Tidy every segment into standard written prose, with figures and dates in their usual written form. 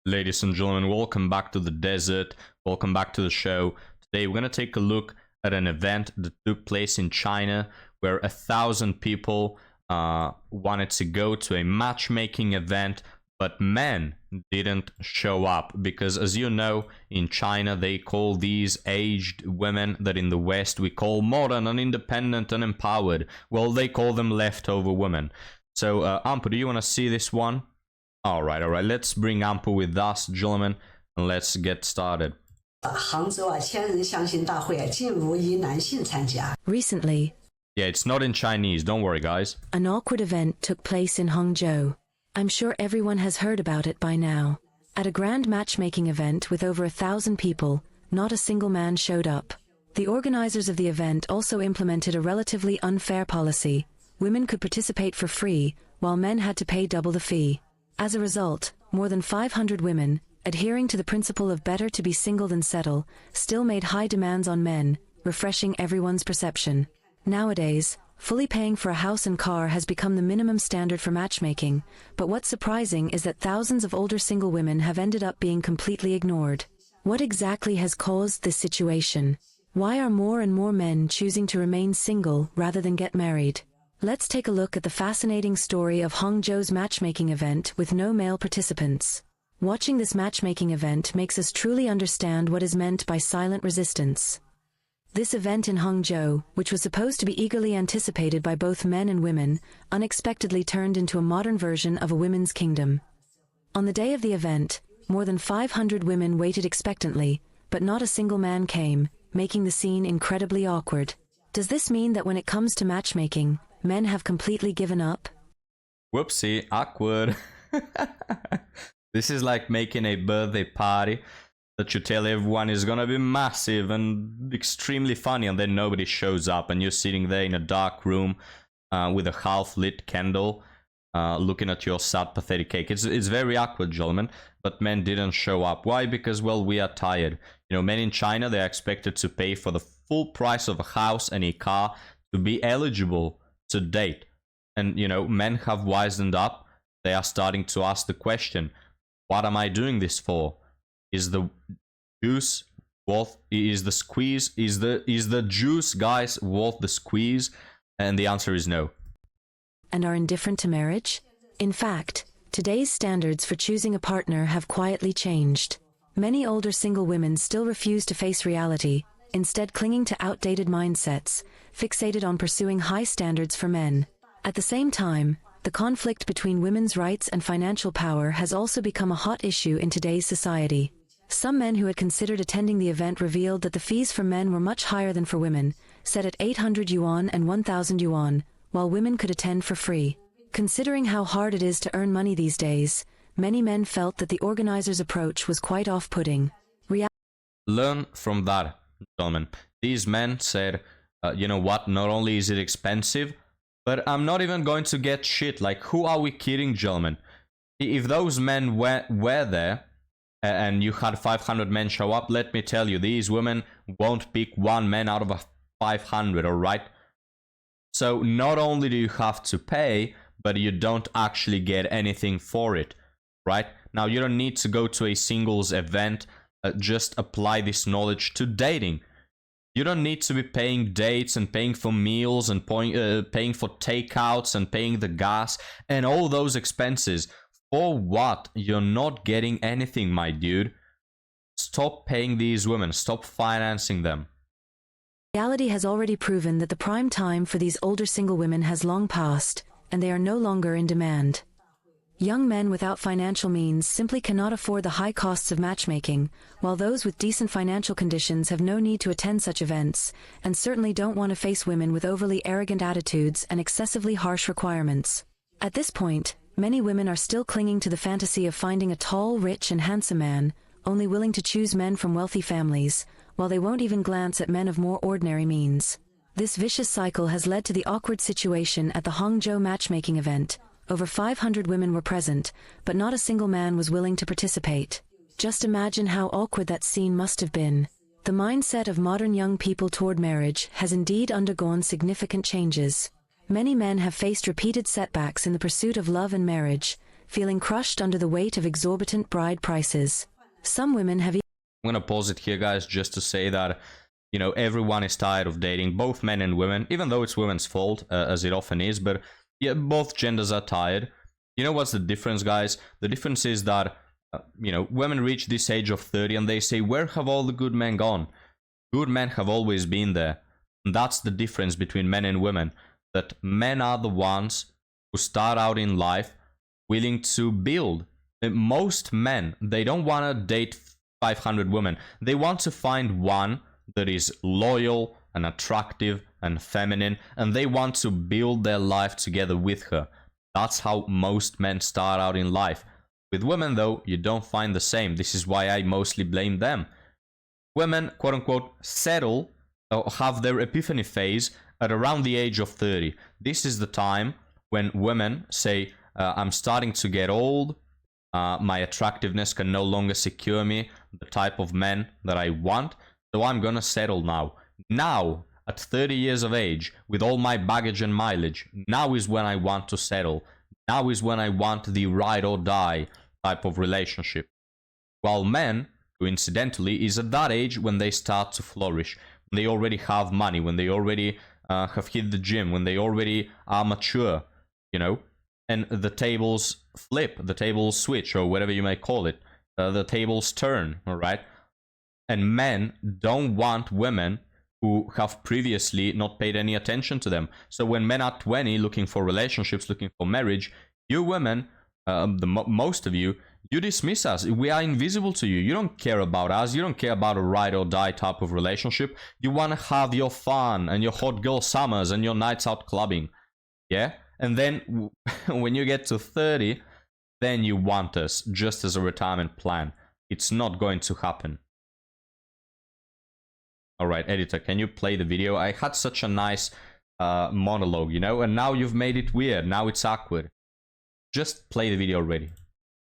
Ladies and gentlemen, welcome back to the desert. Welcome back to the show. Today we're going to take a look at an event that took place in China where 1,000 people wanted to go to a matchmaking event, but men didn't show up because, as you know, in China they call these aged women that in the West we call modern and independent and empowered. Well, they call them leftover women. So, Ampu, do you want to see this one? All right. Let's bring Ampu with us, gentlemen, and let's get started. Recently, yeah, it's not in Chinese. Don't worry, guys. An awkward event took place in Hangzhou. I'm sure everyone has heard about it by now. At a grand matchmaking event with over 1,000 people, not a single man showed up. The organizers of the event also implemented a relatively unfair policy. Women could participate for free, while men had to pay double the fee. As a result, more than 500 women, adhering to the principle of better to be single than settle, still made high demands on men, refreshing everyone's perception. Nowadays, fully paying for a house and car has become the minimum standard for matchmaking, but what's surprising is that thousands of older single women have ended up being completely ignored. What exactly has caused this situation? Why are more and more men choosing to remain single rather than get married? Let's take a look at the fascinating story of Hangzhou's matchmaking event with no male participants. Watching this matchmaking event makes us truly understand what is meant by silent resistance. This event in Hangzhou, which was supposed to be eagerly anticipated by both men and women, unexpectedly turned into a modern version of a women's kingdom. On the day of the event, more than 500 women waited expectantly, but not a single man came, making the scene incredibly awkward. Does this mean that when it comes to matchmaking, men have completely given up? Whoopsie, awkward. This is like making a birthday party that you tell everyone is gonna be massive and extremely funny, and then nobody shows up, and you're sitting there in a dark room with a half-lit candle looking at your sad, pathetic cake. It's very awkward, gentlemen, but men didn't show up. Why? Because, well, we are tired. You know, men in China, they're expected to pay for the full price of a house and a car to be eligible to date. And, you know, men have wisened up. They are starting to ask the question, what am I doing this for? Is the juice worth, is the squeeze, is the juice, guys, worth the squeeze? And the answer is no. And are indifferent to marriage? In fact, today's standards for choosing a partner have quietly changed. Many older single women still refuse to face reality, instead clinging to outdated mindsets, fixated on pursuing high standards for men. At the same time, the conflict between women's rights and financial power has also become a hot issue in today's society. Some men who had considered attending the event revealed that the fees for men were much higher than for women, set at 800 yuan and 1,000 yuan, while women could attend for free. Considering how hard it is to earn money these days, many men felt that the organizers' approach was quite off-putting. Learn from that, gentlemen. These men said, you know what, not only is it expensive, but I'm not even going to get shit. Like, who are we kidding, gentlemen? If those men were there, and you had 500 men show up, let me tell you, these women won't pick one man out of a 500, alright? So not only do you have to pay, but you don't actually get anything for it, right? Now, you don't need to go to a singles event, just apply this knowledge to dating. You don't need to be paying dates and paying for meals and paying for takeouts and paying the gas and all those expenses. For what? You're not getting anything, my dude. Stop paying these women. Stop financing them. Reality has already proven that the prime time for these older single women has long passed, and they are no longer in demand. Young men without financial means simply cannot afford the high costs of matchmaking, while those with decent financial conditions have no need to attend such events, and certainly don't want to face women with overly arrogant attitudes and excessively harsh requirements. At this point, many women are still clinging to the fantasy of finding a tall, rich, and handsome man, only willing to choose men from wealthy families, while they won't even glance at men of more ordinary means. This vicious cycle has led to the awkward situation at the Hangzhou matchmaking event. Over 500 women were present, but not a single man was willing to participate. Just imagine how awkward that scene must have been. The mindset of modern young people toward marriage has indeed undergone significant changes. Many men have faced repeated setbacks in the pursuit of love and marriage, feeling crushed under the weight of exorbitant bride prices. Some women have I'm gonna pause it here, guys, just to say that, you know, everyone is tired of dating, both men and women, even though it's women's fault, as it often is, but yeah, both genders are tired. You know what's the difference, guys? The difference is that, you know, women reach this age of 30 and they say, where have all the good men gone? Good men have always been there. And that's the difference between men and women, that men are the ones who start out in life willing to build. Most men, they don't want to date 500 women. They want to find one that is loyal and attractive and feminine, and they want to build their life together with her. That's how most men start out in life. With women, though, you don't find the same. This is why I mostly blame them. Women, quote unquote, settle or have their epiphany phase at around the age of 30. This is the time when women say, I'm starting to get old, my attractiveness can no longer secure me, the type of men that I want, so I'm gonna settle now. Now, at 30 years of age, with all my baggage and mileage, now is when I want to settle. Now is when I want the ride or die type of relationship. While men, coincidentally, is at that age when they start to flourish. When they already have money, when they already have hit the gym, when they already are mature, you know, and the tables flip, the tables switch, or whatever you may call it, the tables turn, all right? And men don't want women who have previously not paid any attention to them. So when men are 20 looking for relationships, looking for marriage, you women, most of you, you dismiss us. We are invisible to you. You don't care about us. You don't care about a ride or die type of relationship. You want to have your fun and your hot girl summers and your nights out clubbing. Yeah? And then when you get to 30, then you want us just as a retirement plan. It's not going to happen. All right, editor, can you play the video? I had such a nice monologue, you know, and now you've made it weird. Now it's awkward. Just play the video already.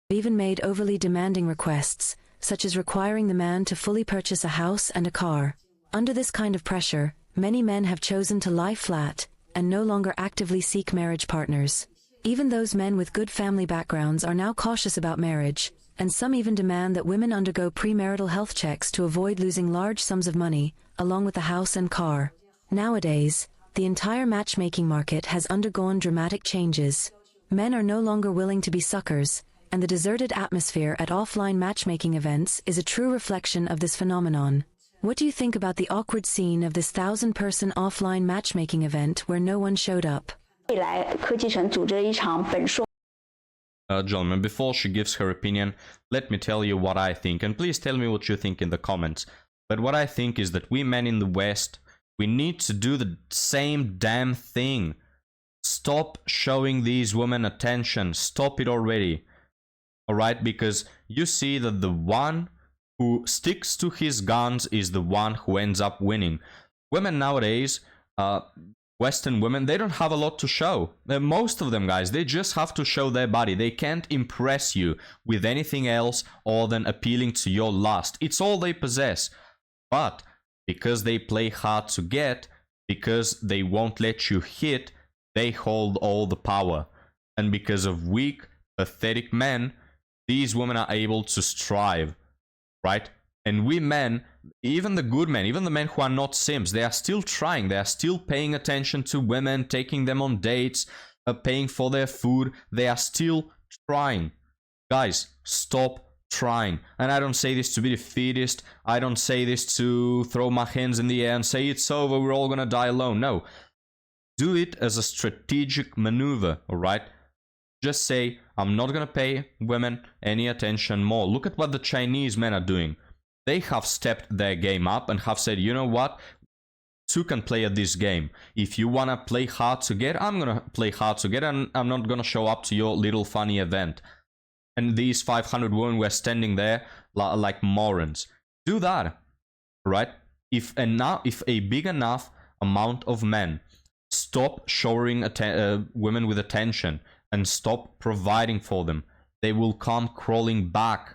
even made overly demanding requests, such as requiring the man to fully purchase a house and a car. Under this kind of pressure, many men have chosen to lie flat and no longer actively seek marriage partners. Even those men with good family backgrounds are now cautious about marriage, and some even demand that women undergo premarital health checks to avoid losing large sums of money, along with the house and car. Nowadays, the entire matchmaking market has undergone dramatic changes. Men are no longer willing to be suckers, and the deserted atmosphere at offline matchmaking events is a true reflection of this phenomenon. What do you think about the awkward scene of this 1,000-person offline matchmaking event where no one showed up? Gentlemen, before she gives her opinion, let me tell you what I think, and please tell me what you think in the comments. But what I think is that we men in the West, we need to do the same damn thing. Stop showing these women attention. Stop it already. Alright? Because you see that the one who sticks to his guns is the one who ends up winning. Women nowadays, Western women, they don't have a lot to show. Most of them, guys, they just have to show their body. They can't impress you with anything else other than appealing to your lust. It's all they possess. But because they play hard to get, because they won't let you hit, they hold all the power. And because of weak, pathetic men, these women are able to strive, right? And we men, even the good men, even the men who are not simps, they are still trying. They are still paying attention to women, taking them on dates, paying for their food. They are still trying. Guys, stop trying. And I don't say this to be defeatist. I don't say this to throw my hands in the air and say it's over, we're all gonna die alone. No. Do it as a strategic maneuver, all right? Just say, I'm not gonna pay women any attention more. Look at what the Chinese men are doing. They have stepped their game up and have said, you know what? Two can play at this game. If you want to play hard to get, I'm going to play hard to get, and I'm not going to show up to your little funny event. And these 500 women were standing there like morons. Do that, right? If a big enough amount of men stop showering women with attention and stop providing for them, they will come crawling back.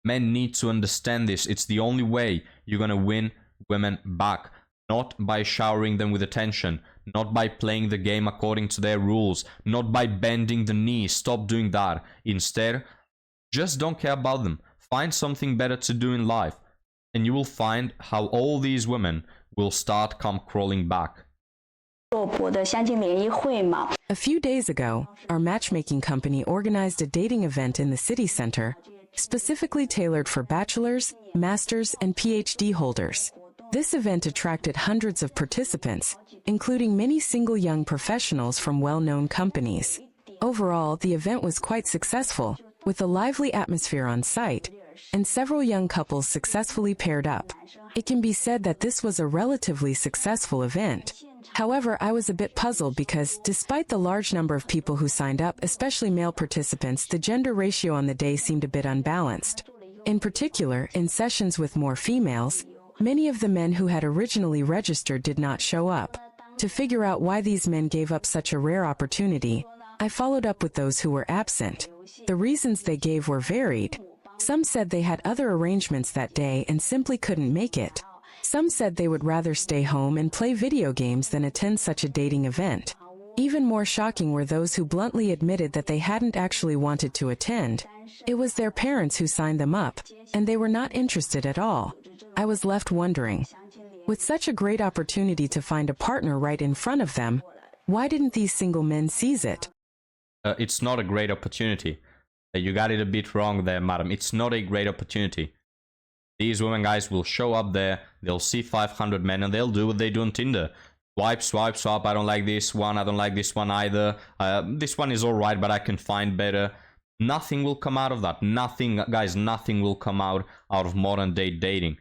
Men need to understand this. It's the only way you're gonna win women back. not by showering them with attention, not by playing the game according to their rules, not by bending the knee. Stop doing that. Instead, just don't care about them. Find something better to do in life, and you will find how all these women will start come crawling back. A few days ago, our matchmaking company organized a dating event in the city center, specifically tailored for bachelors, masters, and PhD holders. This event attracted hundreds of participants, including many single young professionals from well-known companies. Overall, the event was quite successful, with a lively atmosphere on site, and several young couples successfully paired up. It can be said that this was a relatively successful event. However, I was a bit puzzled because, despite the large number of people who signed up, especially male participants, the gender ratio on the day seemed a bit unbalanced. In particular, in sessions with more females, many of the men who had originally registered did not show up. To figure out why these men gave up such a rare opportunity, I followed up with those who were absent. The reasons they gave were varied. Some said they had other arrangements that day and simply couldn't make it. Some said they would rather stay home and play video games than attend such a dating event. Even more shocking were those who bluntly admitted that they hadn't actually wanted to attend. It was their parents who signed them up, and they were not interested at all. I was left wondering, with such a great opportunity to find a partner right in front of them, why didn't these single men seize it? It's not a great opportunity. You got it a bit wrong there, madam. It's not a great opportunity. These women, guys, will show up there, they'll see 500 men, and they'll do what they do on Tinder. Swipe, swipe, swipe. I don't like this one, I don't like this one either. This one is alright, but I can find better. Nothing will come out of that. Nothing, guys, nothing will come out of modern day dating.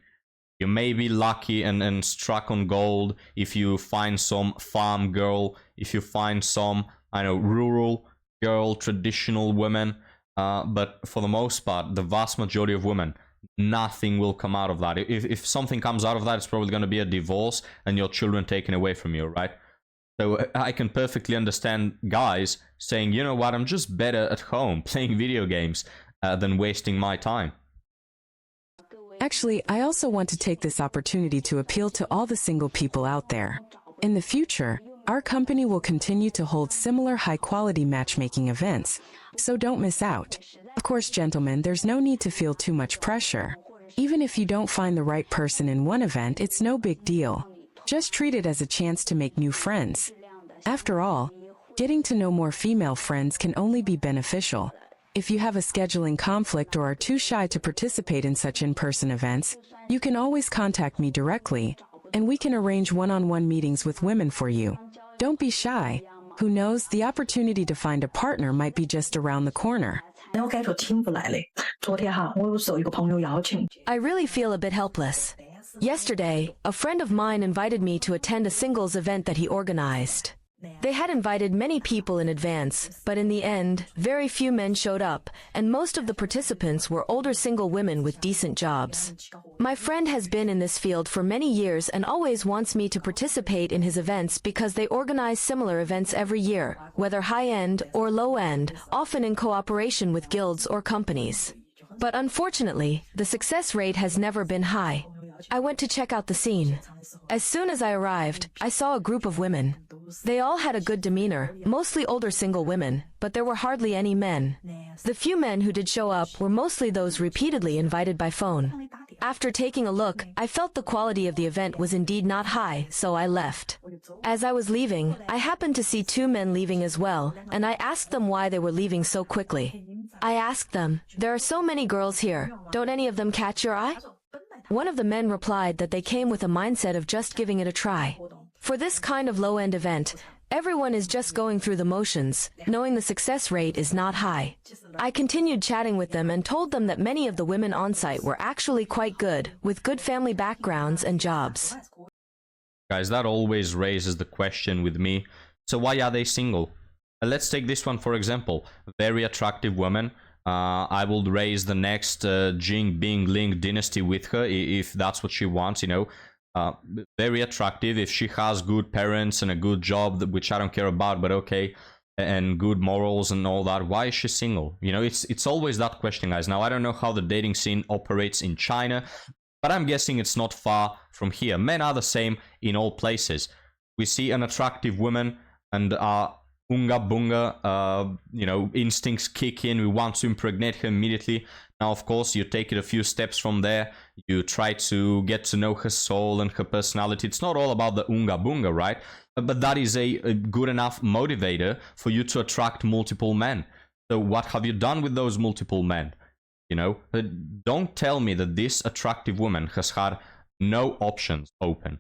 You may be lucky and struck on gold if you find some farm girl, if you find some, I know, rural girl, traditional women. But for the most part, the vast majority of women, nothing will come out of that. If something comes out of that, it's probably going to be a divorce and your children taken away from you, right? So I can perfectly understand guys saying, you know what, I'm just better at home playing video games than wasting my time. Actually, I also want to take this opportunity to appeal to all the single people out there. In the future, our company will continue to hold similar high-quality matchmaking events, so don't miss out. Of course, gentlemen, there's no need to feel too much pressure. Even if you don't find the right person in one event, it's no big deal. Just treat it as a chance to make new friends. After all, getting to know more female friends can only be beneficial. If you have a scheduling conflict or are too shy to participate in such in-person events, you can always contact me directly, and we can arrange one-on-one meetings with women for you. Don't be shy. Who knows, the opportunity to find a partner might be just around the corner. I really feel a bit helpless. Yesterday, a friend of mine invited me to attend a singles event that he organized. They had invited many people in advance, but in the end, very few men showed up, and most of the participants were older single women with decent jobs. My friend has been in this field for many years and always wants me to participate in his events because they organize similar events every year, whether high-end or low-end, often in cooperation with guilds or companies. But unfortunately, the success rate has never been high. I went to check out the scene. As soon as I arrived, I saw a group of women. They all had a good demeanor, mostly older single women, but there were hardly any men. The few men who did show up were mostly those repeatedly invited by phone. After taking a look, I felt the quality of the event was indeed not high, so I left. As I was leaving, I happened to see two men leaving as well, and I asked them why they were leaving so quickly. I asked them, "There are so many girls here, don't any of them catch your eye?" One of the men replied that they came with a mindset of just giving it a try. For this kind of low-end event, everyone is just going through the motions, knowing the success rate is not high. I continued chatting with them and told them that many of the women on site were actually quite good, with good family backgrounds and jobs. Guys, that always raises the question with me. So why are they single? Let's take this one for example. Very attractive woman. I will raise the next Jing Bing Ling dynasty with her if that's what she wants, you know. Very attractive. If she has good parents and a good job, which I don't care about, but okay, and good morals and all that, why is she single? You know, it's always that question, guys. Now, I don't know how the dating scene operates in China, But I'm guessing it's not far from here. Men are the same in all places. We see an attractive woman and our unga bunga, instincts kick in. We want to impregnate her immediately. Now, of course, you take it a few steps from there. You try to get to know her soul and her personality. It's not all about the unga bunga, right? But that is a good enough motivator for you to attract multiple men. So what have you done with those multiple men? Don't tell me that this attractive woman has had no options open.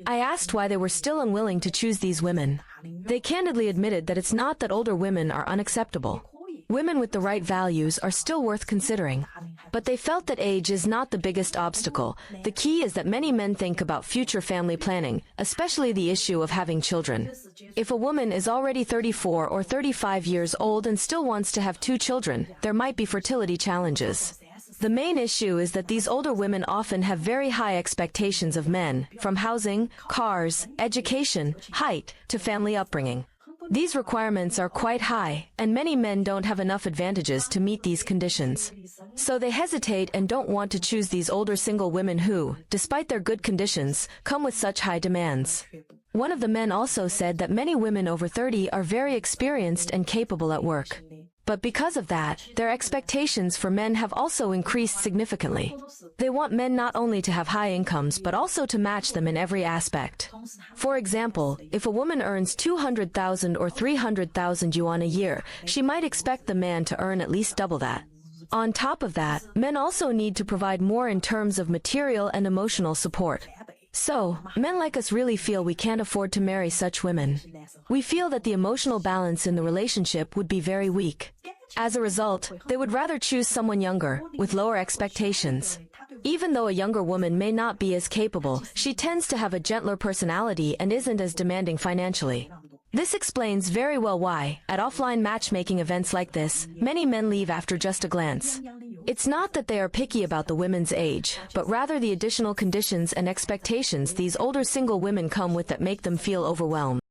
I asked why they were still unwilling to choose these women. They candidly admitted that it's not that older women are unacceptable. Women with the right values are still worth considering. But they felt that age is not the biggest obstacle. The key is that many men think about future family planning, especially the issue of having children. If a woman is already 34 or 35 years old and still wants to have 2 children, there might be fertility challenges. The main issue is that these older women often have very high expectations of men, from housing, cars, education, height, to family upbringing. These requirements are quite high, and many men don't have enough advantages to meet these conditions. So they hesitate and don't want to choose these older single women who, despite their good conditions, come with such high demands. One of the men also said that many women over 30 are very experienced and capable at work. But because of that, their expectations for men have also increased significantly. They want men not only to have high incomes, but also to match them in every aspect. For example, if a woman earns 200,000 or 300,000 yuan a year, she might expect the man to earn at least double that. On top of that, men also need to provide more in terms of material and emotional support. So, men like us really feel we can't afford to marry such women. We feel that the emotional balance in the relationship would be very weak. As a result, they would rather choose someone younger, with lower expectations. Even though a younger woman may not be as capable, she tends to have a gentler personality and isn't as demanding financially. This explains very well why, at offline matchmaking events like this, many men leave after just a glance. It's not that they are picky about the women's age, but rather the additional conditions and expectations these older single women come with that make them feel overwhelmed.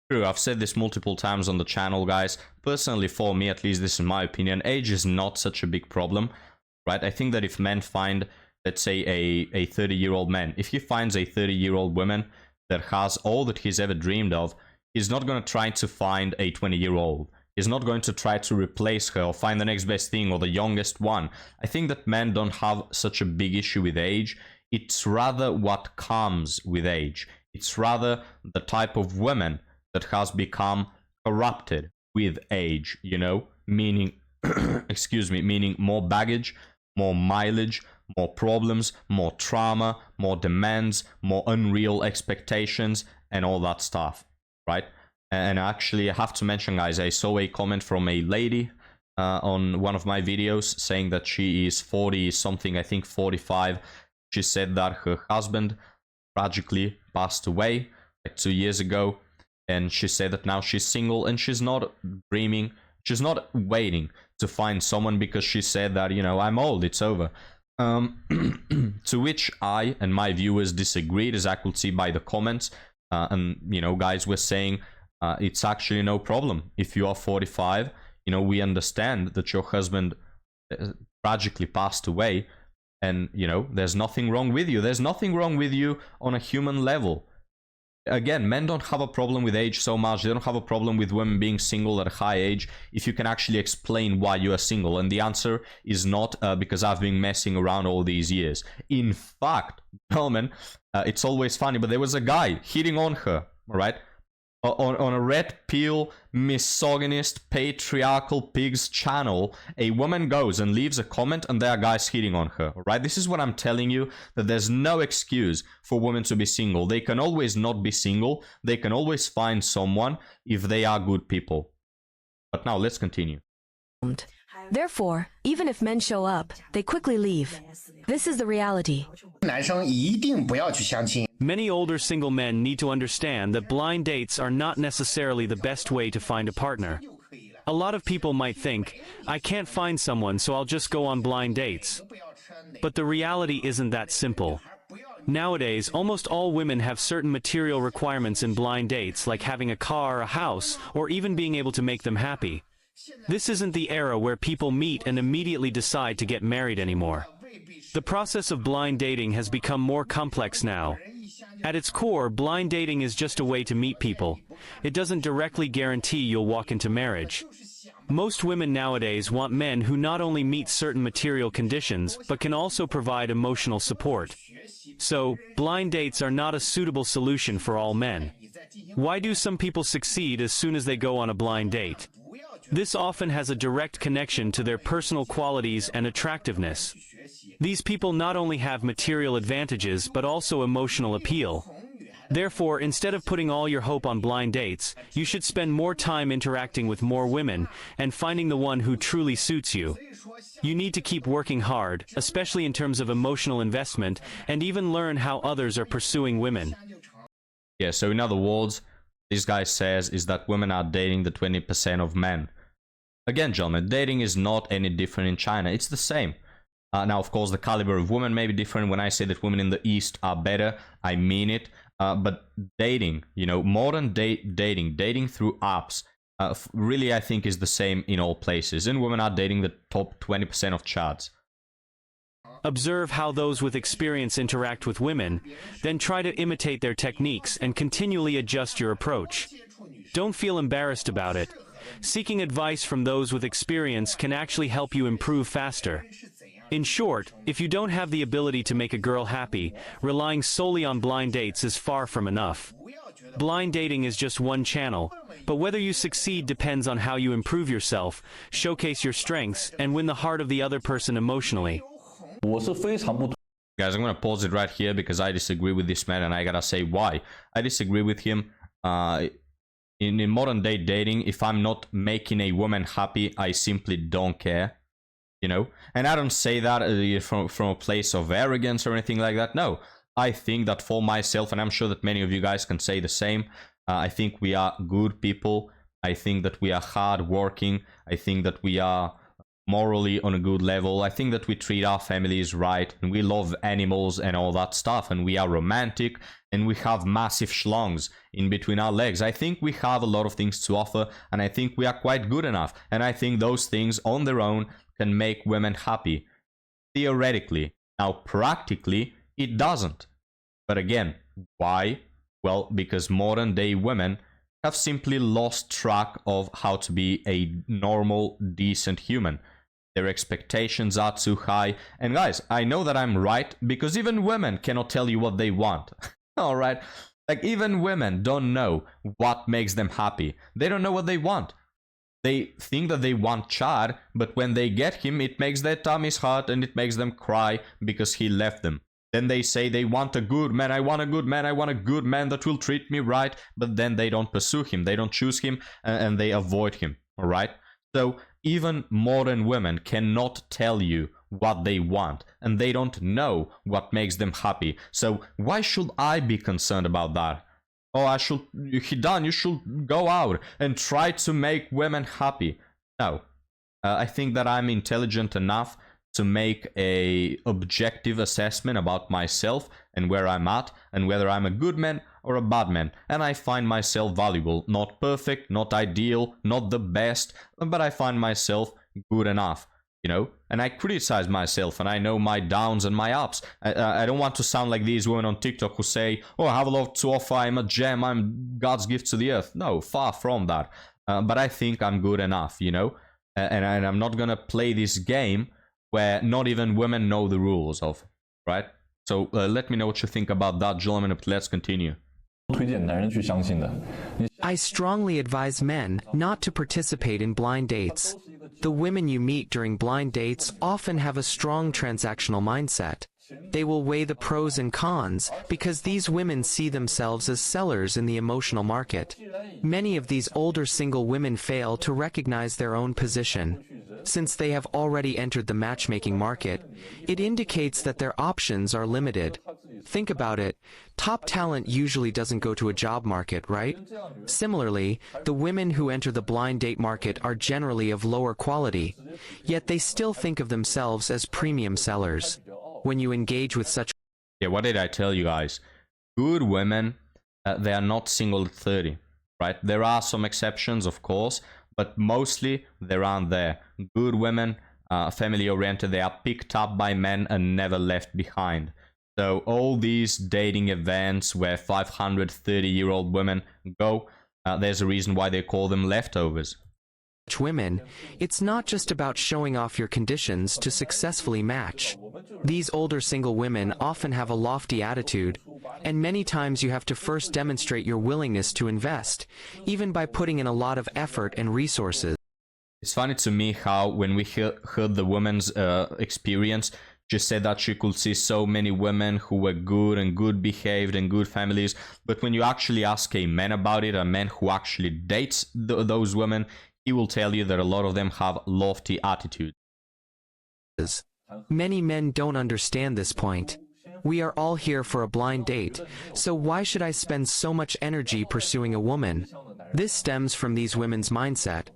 True, I've said this multiple times on the channel, guys. Personally, for me, at least this is my opinion, age is not such a big problem, right? I think that if men find, let's say, a 30-year-old man, if he finds a 30-year-old woman that has all that he's ever dreamed of, he's not going to try to find a 20-year-old. He's not going to try to replace her or find the next best thing or the youngest one. I think that men don't have such a big issue with age. It's rather what comes with age. It's rather the type of women that has become corrupted with age, meaning, excuse me, meaning more baggage, more mileage, more problems, more trauma, more demands, more unreal expectations, and all that stuff, right? And actually, I have to mention, guys, I saw a comment from a lady on one of my videos saying that she is 40 something, I think 45. She said that her husband tragically passed away like 2 years ago. And she said that now she's single and she's not dreaming, she's not waiting to find someone because she said that, I'm old, it's over. To which I and my viewers disagreed, as I could see by the comments. And, guys were saying it's actually no problem. If you are 45, we understand that your husband tragically passed away. And, there's nothing wrong with you. There's nothing wrong with you on a human level. Again, men don't have a problem with age so much. They don't have a problem with women being single at a high age if you can actually explain why you are single. And the answer is not because I've been messing around all these years. In fact, gentlemen, it's always funny, but there was a guy hitting on her, all right? On a red pill, misogynist, patriarchal pigs channel, a woman goes and leaves a comment and there are guys hitting on her, right? This is what I'm telling you, that there's no excuse for women to be single. They can always not be single. They can always find someone if they are good people. But now let's continue. Therefore, even if men show up, they quickly leave. This is the reality. Many older single men need to understand that blind dates are not necessarily the best way to find a partner. A lot of people might think, I can't find someone, so I'll just go on blind dates. But the reality isn't that simple. Nowadays, almost all women have certain material requirements in blind dates, like having a car, a house, or even being able to make them happy. This isn't the era where people meet and immediately decide to get married anymore. The process of blind dating has become more complex now. At its core, blind dating is just a way to meet people. It doesn't directly guarantee you'll walk into marriage. Most women nowadays want men who not only meet certain material conditions, but can also provide emotional support. So, blind dates are not a suitable solution for all men. Why do some people succeed as soon as they go on a blind date? This often has a direct connection to their personal qualities and attractiveness. These people not only have material advantages, but also emotional appeal. Therefore, instead of putting all your hope on blind dates, you should spend more time interacting with more women and finding the one who truly suits you. You need to keep working hard, especially in terms of emotional investment, and even learn how others are pursuing women. Yeah, so in other words, this guy says is that women are dating the 20% of men. Again, gentlemen, dating is not any different in China. It's the same. Now, of course, the caliber of women may be different. When I say that women in the East are better, I mean it. But dating, modern dating through apps, really I think is the same in all places. And women are dating the top 20% of charts. Observe how those with experience interact with women, then try to imitate their techniques and continually adjust your approach. Don't feel embarrassed about it. Seeking advice from those with experience can actually help you improve faster. In short, if you don't have the ability to make a girl happy, relying solely on blind dates is far from enough. Blind dating is just one channel, but whether you succeed depends on how you improve yourself, showcase your strengths, and win the heart of the other person emotionally. Guys, I'm gonna pause it right here because I disagree with this man, and I gotta say why. I disagree with him. In modern day dating, if I'm not making a woman happy, I simply don't care. And I don't say that from a place of arrogance or anything like that. No, I think that for myself, and I'm sure that many of you guys can say the same, I think we are good people. I think that we are hardworking. I think that we are morally on a good level. I think that we treat our families right, and we love animals and all that stuff, and we are romantic, and we have massive schlongs in between our legs. I think we have a lot of things to offer, and I think we are quite good enough. And I think those things on their own can make women happy, theoretically. Now, practically, it doesn't. But again, why? Well, because modern day women have simply lost track of how to be a normal, decent human. Their expectations are too high. And guys, I know that I'm right, because even women cannot tell you what they want. All right? Like, even women don't know what makes them happy. They don't know what they want. They think that they want Chad, but when they get him, it makes their tummies hurt and it makes them cry because he left them. Then they say they want a good man, I want a good man, I want a good man that will treat me right, but then they don't pursue him, they don't choose him, and they avoid him, alright? So even modern women cannot tell you what they want, and they don't know what makes them happy. So why should I be concerned about that? Oh, you should go out and try to make women happy. No, I think that I'm intelligent enough to make a objective assessment about myself and where I'm at and whether I'm a good man or a bad man. And I find myself valuable. Not perfect, not ideal, not the best, but I find myself good enough. And I criticize myself, and I know my downs and my ups. I don't want to sound like these women on TikTok who say, oh, I have a lot to offer, I'm a gem, I'm God's gift to the earth. No, far from that. But I think I'm good enough, and I'm not gonna play this game where not even women know the rules of, right? So let me know what you think about that, gentlemen, but let's continue. I strongly advise men not to participate in blind dates. The women you meet during blind dates often have a strong transactional mindset. They will weigh the pros and cons because these women see themselves as sellers in the emotional market. Many of these older single women fail to recognize their own position. Since they have already entered the matchmaking market, it indicates that their options are limited. Think about it. Top talent usually doesn't go to a job market, right? Similarly, the women who enter the blind date market are generally of lower quality, yet they still think of themselves as premium sellers. When you engage with such... Yeah, what did I tell you guys? Good women, they are not single at 30, right? There are some exceptions, of course, but mostly they aren't there. Good women family oriented, they are picked up by men and never left behind. So all these dating events where 530-year-old women go, there's a reason why they call them leftovers. Women, it's not just about showing off your conditions to successfully match. These older single women often have a lofty attitude, and many times you have to first demonstrate your willingness to invest, even by putting in a lot of effort and resources. It's funny to me how when we heard the woman's experience, she said that she could see so many women who were good and good behaved and good families, but when you actually ask a man about it, a man who actually dates those women, he will tell you that a lot of them have lofty attitudes. Many men don't understand this point. We are all here for a blind date, so why should I spend so much energy pursuing a woman? This stems from these women's mindset.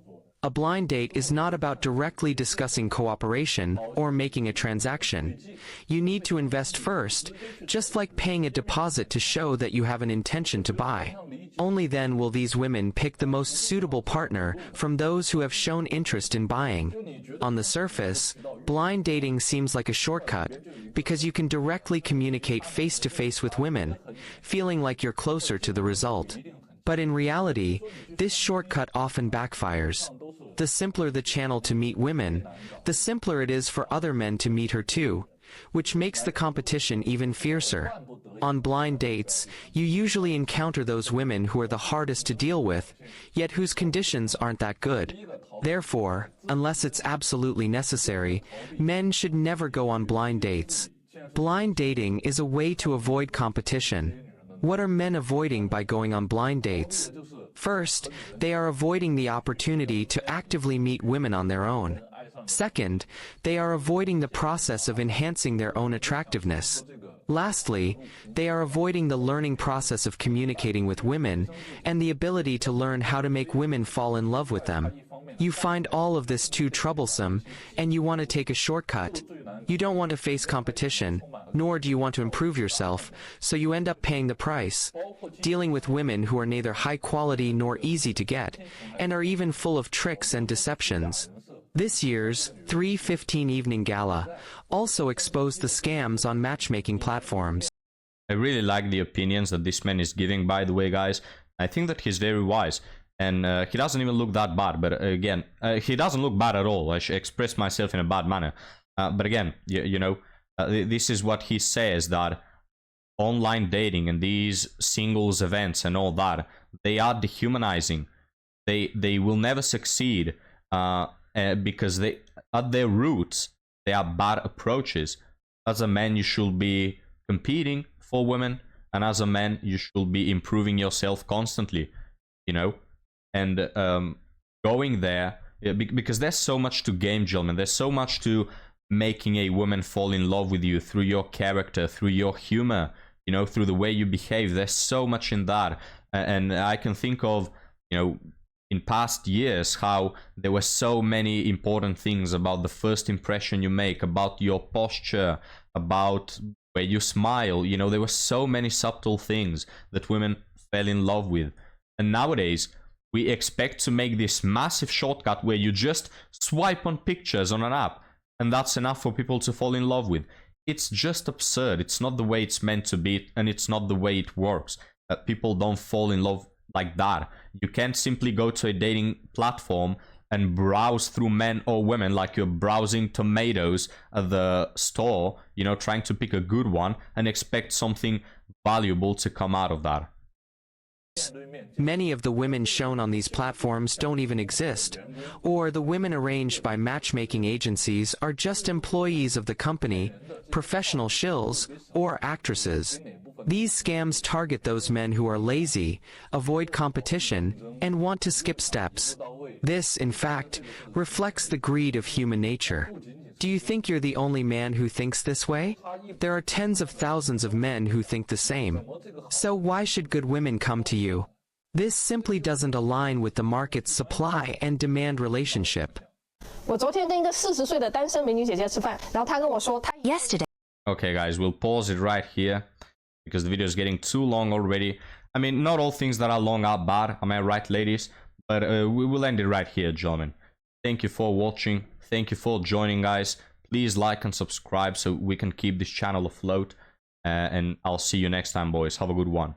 A blind date is not about directly discussing cooperation or making a transaction. You need to invest first, just like paying a deposit to show that you have an intention to buy. Only then will these women pick the most suitable partner from those who have shown interest in buying. On the surface, blind dating seems like a shortcut, because you can directly communicate face-to-face with women, feeling like you're closer to the result. But in reality, this shortcut often backfires. The simpler the channel to meet women, the simpler it is for other men to meet her too, which makes the competition even fiercer. On blind dates, you usually encounter those women who are the hardest to deal with, yet whose conditions aren't that good. Therefore, unless it's absolutely necessary, men should never go on blind dates. Blind dating is a way to avoid competition. What are men avoiding by going on blind dates? First, they are avoiding the opportunity to actively meet women on their own. Second, they are avoiding the process of enhancing their own attractiveness. Lastly, they are avoiding the learning process of communicating with women and the ability to learn how to make women fall in love with them. You find all of this too troublesome, and you want to take a shortcut. You don't want to face competition, nor do you want to improve yourself, so you end up paying the price, dealing with women who are neither high quality nor easy to get, and are even full of tricks and deceptions. This year's 3:15 Evening Gala also exposed the scams on matchmaking platforms. I really like the opinions that this man is giving, by the way, guys. I think that he's very wise. And he doesn't even look that bad, but again, he doesn't look bad at all. I should express myself in a bad manner. But again, you know, this is what he says, that online dating and these singles events and all that, they are dehumanizing. They will never succeed because they, at their roots, they are bad approaches. As a man, you should be competing for women, and as a man, you should be improving yourself constantly, you know. And going there, because there's so much to game, gentlemen. There's so much to making a woman fall in love with you through your character, through your humor, you know, through the way you behave. There's so much in that. And I can think of, you know, in past years, how there were so many important things about the first impression you make, about your posture, about where you smile. You know, there were so many subtle things that women fell in love with. And nowadays, we expect to make this massive shortcut where you just swipe on pictures on an app, and that's enough for people to fall in love with. It's just absurd. It's not the way it's meant to be, and it's not the way it works. People don't fall in love like that. You can't simply go to a dating platform and browse through men or women like you're browsing tomatoes at the store, you know, trying to pick a good one, and expect something valuable to come out of that. Many of the women shown on these platforms don't even exist, or the women arranged by matchmaking agencies are just employees of the company, professional shills, or actresses. These scams target those men who are lazy, avoid competition, and want to skip steps. This, in fact, reflects the greed of human nature. Do you think you're the only man who thinks this way? There are tens of thousands of men who think the same. So why should good women come to you? This simply doesn't align with the market's supply and demand relationship. Yesterday. Okay, guys, we'll pause it right here because the video is getting too long already. I mean, not all things that are long are bad, am I right, ladies? But we will end it right here, gentlemen. Thank you for watching. Thank you for joining, guys. Please like and subscribe so we can keep this channel afloat. And I'll see you next time, boys. Have a good one.